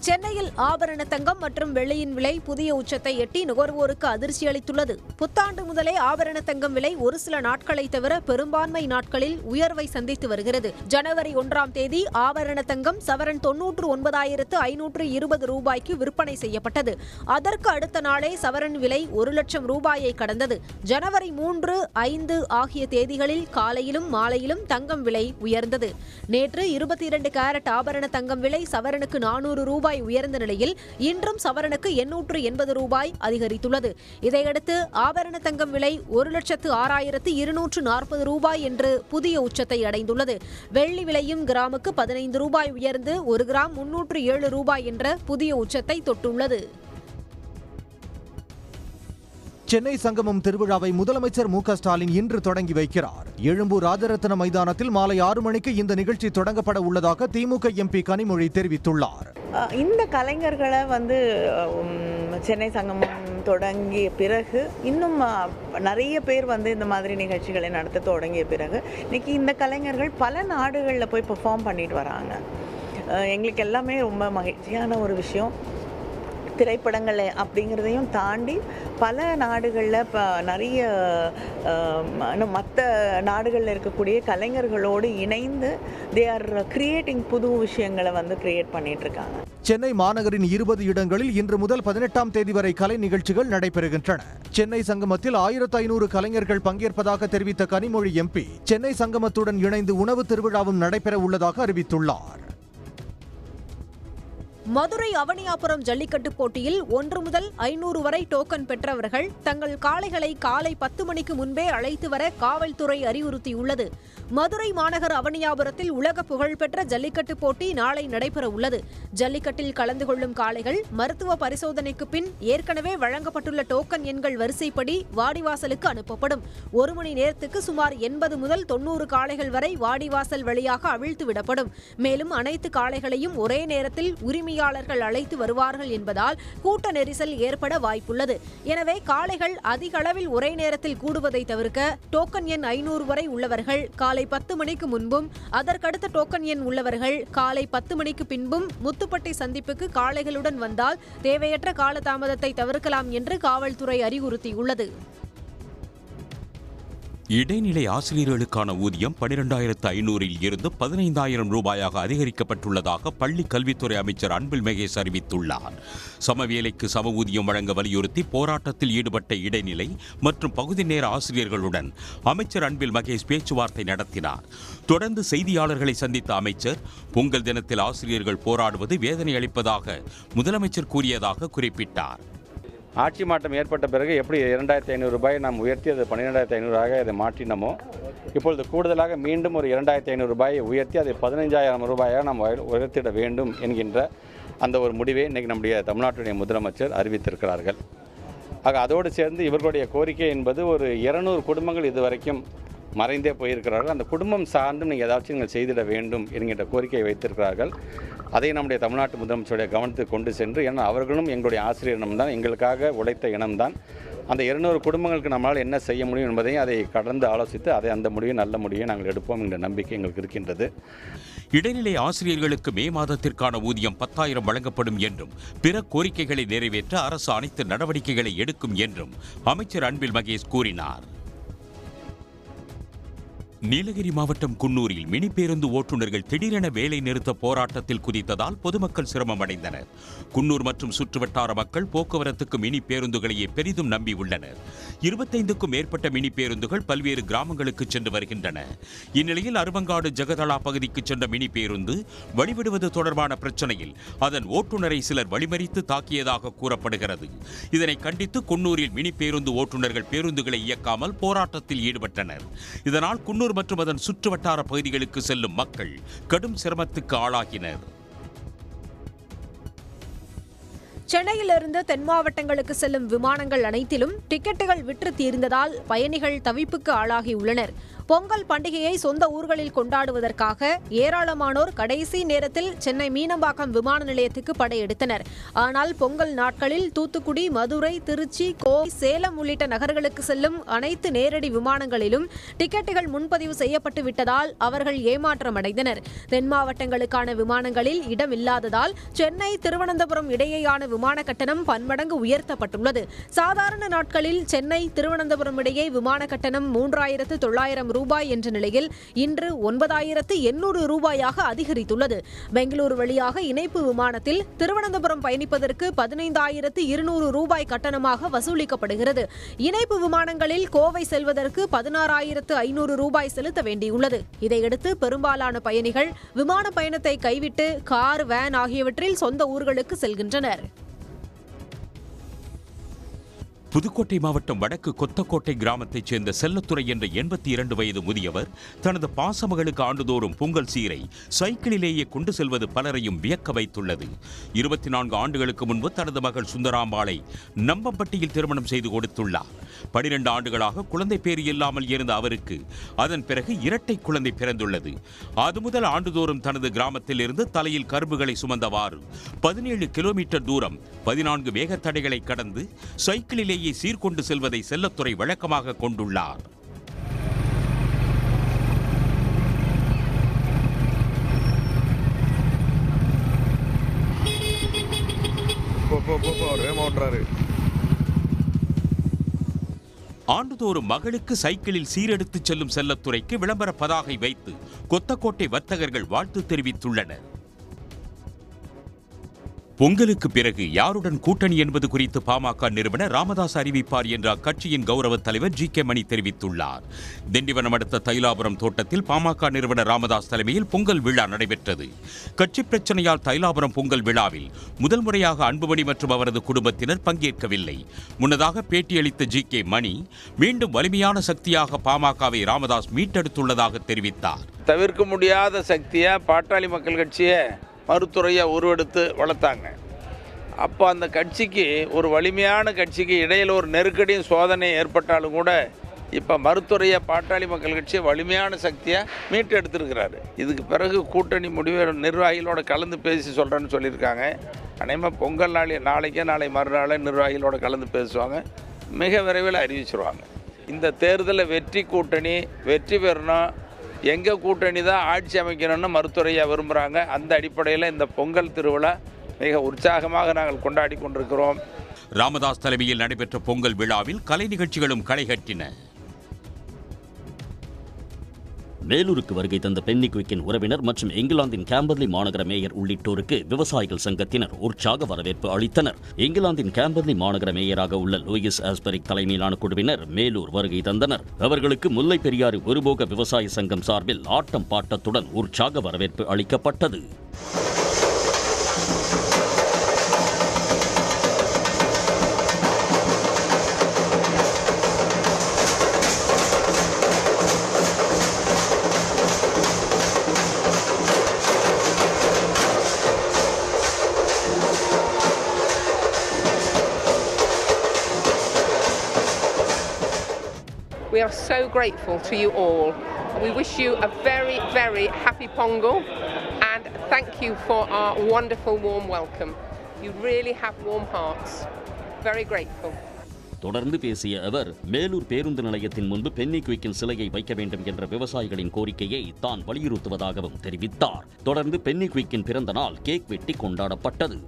சென்னையில் ஆபரண தங்கம் மற்றும் வெள்ளியின் விலை புதிய உச்சத்தை எட்டி நுகர்வோருக்கு அதிர்ச்சி அளித்துள்ளது. புத்தாண்டு முதலே ஆபரண தங்கம் விலை ஒரு சில நாட்களை தவிர பெரும்பான்மை நாட்களில் உயர்வை சந்தித்து வருகிறது. ஜனவரி 1ஆம் தேதி ஆபரண தங்கம் சவரன் 99,520 ரூபாய்க்கு விற்பனை செய்யப்பட்டது. அதற்கு அடுத்த நாளே சவரன் விலை 1 லட்சம் ரூபாயை கடந்தது. ஜனவரி 3, 5 ஆகிய தேதிகளில் காலையிலும் மாலையிலும் தங்கம் விலை உயர்ந்தது. நேற்று 22 கேரட் ஆபரண தங்கம் விலை சவரனுக்கு 400 ரூபாய் உயர்ந்த நிலையில் இன்றும் சவரனுக்கு 880 ரூபாய் அதிகரித்துள்ளது. இதையடுத்து ஆபரண தங்கம் விலை 1,06,240 ரூபாய் என்று புதிய உச்சத்தை அடைந்துள்ளது. வெள்ளி விலையும் கிராமுக்கு 15 ரூபாய் உயர்ந்து 1 கிராம் 307 ரூபாய் என்ற புதிய உச்சத்தை தொட்டுள்ளது. சென்னை சங்கமம் திருவிழாவை முதலமைச்சர் மு.க.ஸ்டாலின் இன்று தொடங்கி வைக்கிறார். எழும்பூர் ராஜரத்ன மைதானத்தில் மாலை 6 மணிக்கு இந்த நிகழ்ச்சி தொடங்கப்பட உள்ளதாக திமுக எம்பி கனிமொழி தெரிவித்துள்ளார். இந்த கலைஞர்களை சென்னை சங்கமம் தொடங்கிய பிறகு இன்னும் நிறைய பேர் இந்த மாதிரி நிகழ்ச்சிகளை நடத்த தொடங்கிய பிறகு இன்னைக்கு இந்த கலைஞர்கள் பல நாடுகளில் போய் பெர்ஃபார்ம் பண்ணிட்டு வராங்க. எங்களுக்கு எல்லாமே ரொம்ப மகிழ்ச்சியான ஒரு விஷயம். திரைப்படங்கள் அப்படிங்கிறதையும் தாண்டி பல நாடுகளில் நிறைய மற்ற நாடுகளில் இருக்கக்கூடிய கலைஞர்களோடு இணைந்து தே ஆர் கிரியேட்டிங் புது விஷயங்களை கிரியேட் பண்ணிட்டு இருக்காங்க. சென்னை மாநகரின் 20 இடங்களில் இன்று முதல் 18ஆம் தேதி வரை கலை நிகழ்ச்சிகள் நடைபெறுகின்றன. சென்னை சங்கமத்தில் 1500 கலைஞர்கள் பங்கேற்பதாக தெரிவித்த கனிமொழி எம்பி சென்னை சங்கமத்துடன் இணைந்து உணவு திருவிழாவும் நடைபெற உள்ளதாக அறிவித்துள்ளார். மதுரை அவனியாபுரம் ஜல்லிக்கட்டு போட்டியில் 1 முதல் 500 வரை டோக்கன் பெற்றவர்கள் தங்கள் காளைகளை காலை 10 மணிக்கு முன்பே அழைத்து வர காவல்துறை அறிவுறுத்தியுள்ளது. மதுரை மாநகர் அவனியாபுரத்தில் உலக புகழ்பெற்ற ஜல்லிக்கட்டு போட்டி நாளை நடைபெற உள்ளது. ஜல்லிக்கட்டில் கலந்து கொள்ளும் காளைகள் மருத்துவ பரிசோதனைக்கு பின் ஏற்கனவே வழங்கப்பட்டுள்ள டோக்கன் எண்கள் வரிசைப்படி வாடிவாசலுக்கு அனுப்பப்படும். 1 மணி நேரத்துக்கு சுமார் 80 முதல் 90 காளைகள் வரை வாடிவாசல் வழியாக அவிழ்த்து விடப்படும். மேலும் அனைத்து காளைகளையும் ஒரே நேரத்தில் உரிமையாளர்கள் அழைத்து வருவார்கள் என்பதால் கூட்ட நெரிசல் ஏற்பட வாய்ப்புள்ளது. எனவே காளைகள் அதிக அளவில் ஒரே நேரத்தில் கூடுவதை தவிர்க்க டோக்கன் எண் 500 வரை உள்ளவர்கள் காலை 10 மணிக்கு முன்பும் அதற்கடுத்த டோக்கன் எண் உள்ளவர்கள் காலை 10 மணிக்கு பின்பும் முத்துப்பட்டி சந்திப்புக்கு காளைகளுடன் வந்தால் தேவையற்ற காலதாமதத்தை தவிர்க்கலாம் என்று காவல்துறை அறிவுறுத்தியுள்ளது. இடைநிலை ஆசிரியர்களுக்கான ஊதியம் 12,500 இருந்து 15,000 ரூபாயாக அதிகரிக்கப்பட்டுள்ளதாக பள்ளி கல்வித்துறை அமைச்சர் அன்பில் மகேஷ் அறிவித்துள்ளார். சமவேலைக்கு சம ஊதியம் வழங்க வலியுறுத்தி போராட்டத்தில் ஈடுபட்ட இடைநிலை மற்றும் பகுதி நேர ஆசிரியர்களுடன் அமைச்சர் அன்பில் மகேஷ் பேச்சுவார்த்தை நடத்தினார். தொடர்ந்து செய்தியாளர்களை சந்தித்த அமைச்சர் பொங்கல் தினத்தில் ஆசிரியர்கள் போராடுவது வேதனை அளிப்பதாக முதலமைச்சர் கூறியதாக குறிப்பிட்டார். ஆட்சி மாற்றம் ஏற்பட்ட பிறகு எப்படி 2,500 ரூபாயை நாம் உயர்த்தி அது 12,500 அதை மாற்றினோமோ இப்பொழுது கூடுதலாக மீண்டும் ஒரு 2,500 ரூபாயை உயர்த்தி அதை 15,000 ரூபாயாக நாம் உயர்த்திட வேண்டும் என்கின்ற அந்த ஒரு முடிவை இன்றைக்கி நம்முடைய தமிழ்நாட்டுடைய முதலமைச்சர் அறிவித்திருக்கிறார்கள். ஆக அதோடு சேர்ந்து இவர்களுடைய கோரிக்கை என்பது ஒரு 200 குடும்பங்கள் இதுவரைக்கும் மறைந்தே போயிருக்கிறார்கள். அந்த குடும்பம் சார்ந்தும் நீங்கள் செய்திட வேண்டும் என்கின்ற கோரிக்கையை வைத்திருக்கிறார்கள். அதை நம்முடைய தமிழ்நாட்டு முதலமைச்சருடைய கவனத்துக்கு கொண்டு சென்று, ஏன்னா அவர்களும் எங்களுடைய ஆசிரியர் இனம்தான், எங்களுக்காக உழைத்த இனம்தான். அந்த 200 குடும்பங்களுக்கு நம்மளால் என்ன செய்ய முடியும் என்பதையும் அதை கடந்து ஆலோசித்து அந்த முடிவை நல்ல முடிவை நாங்கள் எடுப்போம் என்ற நம்பிக்கை எங்களுக்கு இருக்கின்றது. இடைநிலை ஆசிரியர்களுக்கு மே மாதத்திற்கான ஊதியம் 10,000 வழங்கப்படும் என்றும் பிற கோரிக்கைகளை நிறைவேற்ற அரசு அனைத்து நடவடிக்கைகளை எடுக்கும் என்றும் அமைச்சர் அன்பில் மகேஷ் கூறினார். நீலகிரி மாவட்டம் குன்னூரில் மினி பேருந்து ஓட்டுநர்கள் திடீரென வேலை நிறுத்த போராட்டத்தில் குதித்ததால் பொதுமக்கள் சிரமமடைந்தனர். குன்னூர் மற்றும் சுற்றுவட்டார மக்கள் போக்குவரத்துக்கு மினி பேருந்துகளையே பெரிதும் நம்பியுள்ளனர். 25க்கும் மேற்பட்ட மினி பேருந்துகள் பல்வேறு கிராமங்களுக்கு சென்று வருகின்றன. இந்நிலையில் அருவங்காடு ஜெகதளா பகுதிக்கு சென்ற மினி பேருந்து வழிவிடுவது தொடர்பான பிரச்சனையில் அதன் ஓட்டுநரை சிலர் வழிமறித்து தாக்கியதாக கூறப்படுகிறது. இதனை கண்டித்து குன்னூரில் மினி பேருந்து ஓட்டுநர்கள் பேருந்துகளை இயக்காமல் போராட்டத்தில் ஈடுபட்டனர். இதனால் குன்னூர் மற்றும் அதன் சுற்றுவட்டார பகுதிகளுக்கு செல்லும் மக்கள் கடும் சிரமத்துக்கு ஆளாகினர். சென்னையிலிருந்து தென் மாவட்டங்களுக்கு செல்லும் விமானங்கள் அனைத்திலும் டிக்கெட்டுகள் விற்று தீர்ந்ததால் பயணிகள் தவிப்புக்கு ஆளாகியுள்ளனர். பொங்கல் பண்டிகையை சொந்த ஊர்களில் கொண்டாடுவதற்காக ஏராளமானோர் கடைசி நேரத்தில் சென்னை மீனம்பாக்கம் விமான நிலையத்துக்கு படையெடுத்தனர். ஆனால் பொங்கல் நாட்களில் தூத்துக்குடி, மதுரை, திருச்சி, கோவை, சேலம் உள்ளிட்ட நகர்களுக்கு செல்லும் அனைத்து நேரடி விமானங்களிலும் டிக்கெட்டுகள் முன்பதிவு செய்யப்பட்டு விட்டதால் அவர்கள் ஏமாற்றமடைந்தனர். தென் மாவட்டங்களுக்கான விமானங்களில் இடம் இல்லாததால் சென்னை, திருவனந்தபுரம் இடையேயான விமான கட்டணம் பன்மடங்கு உயர்த்தப்பட்டுள்ளது. சாதாரண நாட்களில் சென்னை, திருவனந்தபுரம் இடையே விமான கட்டணம் 3,900 ரூபாய் என்ற நிலையில் இன்று 9,800 ரூபாயாக அதிகரித்துள்ளது. பெங்களூரு வழியாக இணைப்பு விமானத்தில் திருவனந்தபுரம் பயணிப்பதற்கு 15,200 ரூபாய் கட்டணமாக வசூலிக்கப்படுகிறது. இணைப்பு விமானங்களில் கோவை செல்வதற்கு 16,500 ரூபாய் செலுத்த வேண்டியுள்ளது. இதையடுத்து பெரும்பாலான பயணிகள் விமான பயணத்தை கைவிட்டு கார், வேன் ஆகியவற்றில் சொந்த ஊர்களுக்கு செல்கின்றனர். புதுக்கோட்டை மாவட்டம் வடக்கு கொத்தக்கோட்டை கிராமத்தைச் சேர்ந்த செல்லத்துறை என்ற 82 வயது முதியவர் தனது பாசமகளுக்கு ஆண்டுதோறும் பொங்கல் சீரை சைக்கிளிலேயே கொண்டு செல்வது பலரையும் வியக்க வைத்துள்ளது. 24 ஆண்டுகளுக்கு முன்பு தனது மகள் சுந்தராம்பாளை நம்பம்பட்டியில் திருமணம் செய்து கொடுத்துள்ளார். 12 ஆண்டுகளாக குழந்தை பேறு இல்லாமல் இருந்த அவருக்கு அதன் பிறகு இரட்டை குழந்தை பிறந்துள்ளது. அது முதல் ஆண்டுதோறும் தனது கிராமத்தில் இருந்து தலையில் கரும்புகளை சுமந்தவாறு 17 கிலோமீட்டர் தூரம் 14 வேகத்தடைகளை கடந்து சைக்கிளிலே சீர்கொண்டு செல்வதை செல்லத்துறை வழக்கமாக கொண்டுள்ளார். ஆண்டுதோறும் மகளுக்கு சைக்கிளில் சீரெடுத்துச் செல்லும் செல்லத்துறைக்கு விளம்பர பதாகை வைத்து கொத்தக்கோட்டை வர்த்தகர்கள் வாழ்த்து தெரிவித்துள்ளனர். பொங்கலுக்கு பிறகு யாருடன் கூட்டணி என்பது குறித்து பாமக நிறுவனர் ராமதாஸ் அறிவிப்பார் என்ற அக்கட்சியின் கௌரவ தலைவர் ஜி.கே. மணி தெரிவித்துள்ளார். திண்டிவனம் அடுத்த தைலாபுரம் தோட்டத்தில் பாமக நிறுவனர் ராமதாஸ் தலைமையில் பொங்கல் விழா நடைபெற்றது. கட்சி பிரச்சனையால் தைலாபுரம் பொங்கல் விழாவில் முதல் முறையாக அன்புமணி மற்றும் அவரது குடும்பத்தினர் பங்கேற்கவில்லை. முன்னதாக பேட்டியளித்த ஜி.கே. மணி மீண்டும் வலிமையான சக்தியாக பாமகவை ராமதாஸ் மீட்டெடுத்துள்ளதாக தெரிவித்தார். தவிர்க்க முடியாத சக்தியா பாட்டாளி மக்கள் கட்சியை மருத்துவரையை உருவெடுத்து வளர்த்தாங்க. அப்போ அந்த கட்சிக்கு, ஒரு வலிமையான கட்சிக்கு இடையில் ஒரு நெருக்கடியும் சோதனை ஏற்பட்டாலும் கூட இப்போ மருத்துவரையை பாட்டாளி மக்கள் கட்சியை வலிமையான சக்தியாக மீட்டு எடுத்துருக்கிறாரு. இதுக்கு பிறகு கூட்டணி முடிவு நிர்வாகிகளோட கலந்து பேசி சொல்கிறேன்னு சொல்லியிருக்காங்க. அநேகமாக பொங்கல் நாளைக்கே நாளை மறுநாளே நிர்வாகிகளோட கலந்து பேசுவாங்க. மிக விரைவில் அறிவிச்சிருவாங்க. இந்த தேர்தலில் வெற்றி கூட்டணி வெற்றி பெறணும், எங்கள் கூட்டணி தான் ஆட்சி அமைக்கணும்னு மருத்துவரையா விரும்புகிறாங்க. அந்த அடிப்படையில் இந்த பொங்கல் திருவிழா மிக உற்சாகமாக நாங்கள் கொண்டாடி கொண்டிருக்கிறோம். ராமதாஸ் தலைமையில் நடைபெற்ற பொங்கல் விழாவில் கலை நிகழ்ச்சிகளும் களைகட்டின. வேலூருக்கு வருகை தந்த பென்னி குயிக்கின் உறவினர் மற்றும் இங்கிலாந்தின் கேம்பர்லி மாநகர மேயர் உள்ளிட்டோருக்கு விவசாயிகள் சங்கத்தினர் உற்சாக வரவேற்பு அளித்தனர். இங்கிலாந்தின் கேம்பர்லி மாநகர மேயராக உள்ள லூயிஸ் ஆஸ்பரிக் தலைமையிலான குழுவினர் மேலூர் வருகை தந்தனர். அவர்களுக்கு முல்லை பெரியாறு ஒருபோக விவசாய சங்கம் சார்பில் ஆட்டம் பாட்டத்துடன் உற்சாக வரவேற்பு அளிக்கப்பட்டது. We are so grateful to you all. We wish you a very, very happy Pongal and thank you for our wonderful warm welcome. You really have warm hearts. Very grateful. தொடர்ந்து பேசிய அவர், மேலூர் பேருந்து நிலையத்தின் முன்பு பென்னி குயிக்கின் சிலையை வைக்க வேண்டும் என்ற விவசாயிகளின் கோரிக்கையை தான் வலியுறுத்துவதாகவும் தெரிவித்தார். தொடர்ந்து பென்னி குயிக்கின் பிறந்த நாள் கேக் வெட்டி கொண்டாடப்பட்டது.